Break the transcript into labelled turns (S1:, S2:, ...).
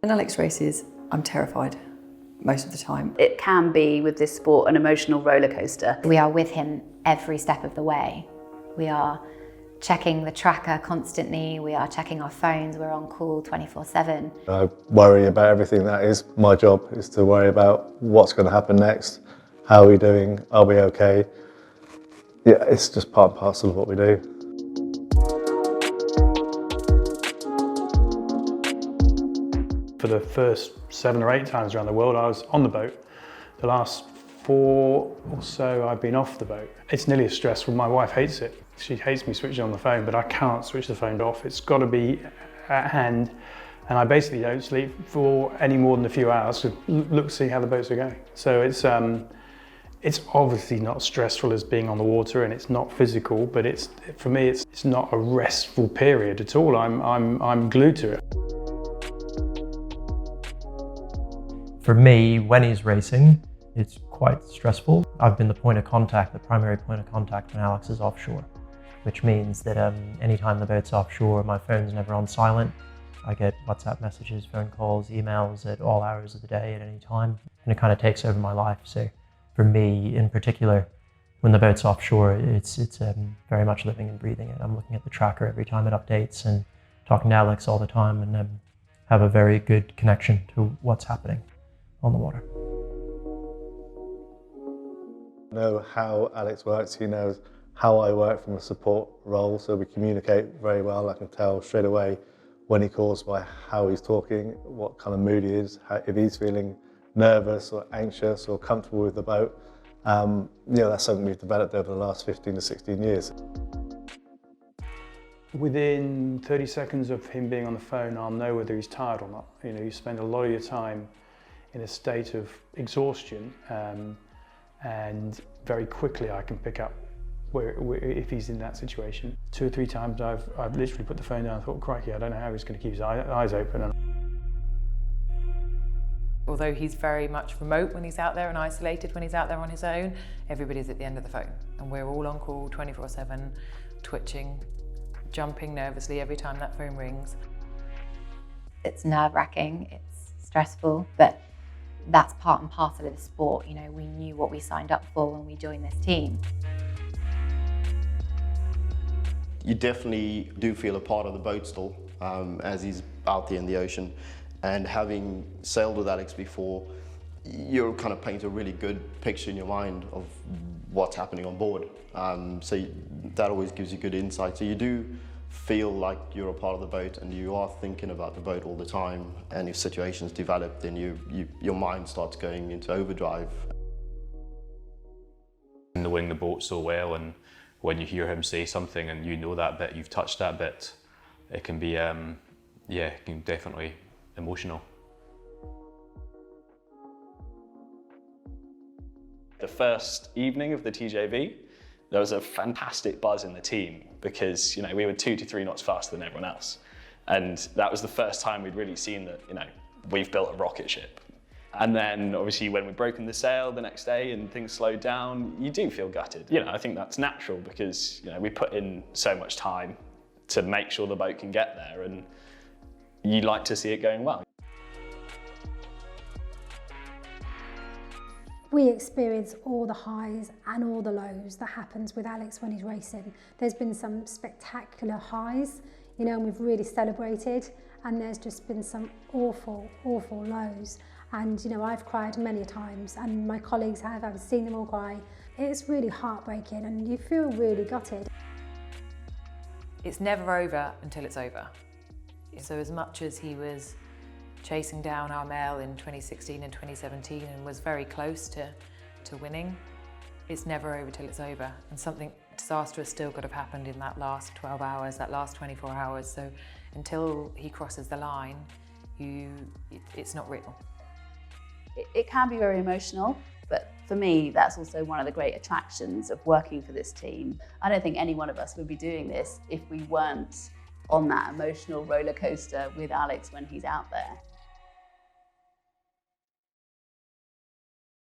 S1: When Alex races, I'm terrified most of the time.
S2: It can be, with this sport, an emotional roller coaster.
S3: We are with him every step of the way. We are checking the tracker constantly, we are checking our phones, we're on call 24/7.
S4: I worry about everything. That is my job, is to worry about what's going to happen next, how are we doing, are we okay? Yeah, it's just part and parcel of what we do.
S5: For the first 7 or 8 times around the world, I was on the boat. The last 4 or so, I've been off the boat. It's nearly as stressful. My wife hates it. She hates me switching on the phone, but I can't switch the phone off. It's got to be at hand, and I basically don't sleep for any more than a few hours to look, see how the boats are going. So it's obviously not stressful as being on the water, and it's not physical, but for me, it's not a restful period at all. I'm glued to it.
S6: For me, when he's racing, it's quite stressful. I've been the point of contact, the primary point of contact when Alex is offshore, which means that anytime the boat's offshore, my phone's never on silent. I get WhatsApp messages, phone calls, emails at all hours of the day at any time, and it kind of takes over my life. So for me in particular, when the boat's offshore, it's very much living and breathing it. I'm looking at the tracker every time it updates and talking to Alex all the time, and have a very good connection to what's happening on the water.
S4: I know how Alex works, he knows how I work from a support role, so we communicate very well. I can tell straight away when he calls by how he's talking, what kind of mood he is, if he's feeling nervous or anxious or comfortable with the boat. That's something we've developed over the last 15 to 16 years.
S5: Within 30 seconds of him being on the phone, I'll know whether he's tired or not. You spend a lot of your time in a state of exhaustion, and very quickly I can pick up if he's in that situation. 2 or 3 times I've literally put the phone down and thought, crikey, I don't know how he's going to keep his eyes open.
S7: Although he's very much remote when he's out there and isolated when he's out there on his own, everybody's at the end of the phone. And we're all on call 24/7, twitching, jumping nervously every time that phone rings.
S3: It's nerve-wracking, it's stressful, but that's part and parcel of the sport. We knew what we signed up for when we joined this team.
S8: You definitely do feel a part of the boat still as he's out there in the ocean. And having sailed with Alex before, you kind of paint a really good picture in your mind of what's happening on board. So that always gives you good insight. So you do feel like you're a part of the boat, and you are thinking about the boat all the time. And if situations develop, then your mind starts going into overdrive.
S9: Knowing the boat so well, and when you hear him say something and you know that bit, you've touched that bit, it can be, it can definitely emotional.
S10: The first evening of the TJV, there was a fantastic buzz in the team because we were 2 to 3 knots faster than everyone else, and that was the first time we'd really seen that we've built a rocket ship. And then obviously when we'd broken the sail the next day and things slowed down, you do feel gutted. I think that's natural because we put in so much time to make sure the boat can get there, and you like to see it going well.
S11: We experience all the highs and all the lows that happens with Alex when he's racing. There's been some spectacular highs, and we've really celebrated, and there's just been some awful, awful lows. And I've cried many times, and my colleagues have. I've seen them all cry. It's really heartbreaking, and you feel really gutted.
S7: It's never over until it's over. So as much as he was chasing down our male in 2016 and 2017 and was very close to winning, it's never over till it's over. And something disastrous still could have happened in that last 12 hours, that last 24 hours. So until he crosses the line, it's not real.
S2: It can be very emotional, but for me, that's also one of the great attractions of working for this team. I don't think any one of us would be doing this if we weren't on that emotional roller coaster with Alex when he's out there.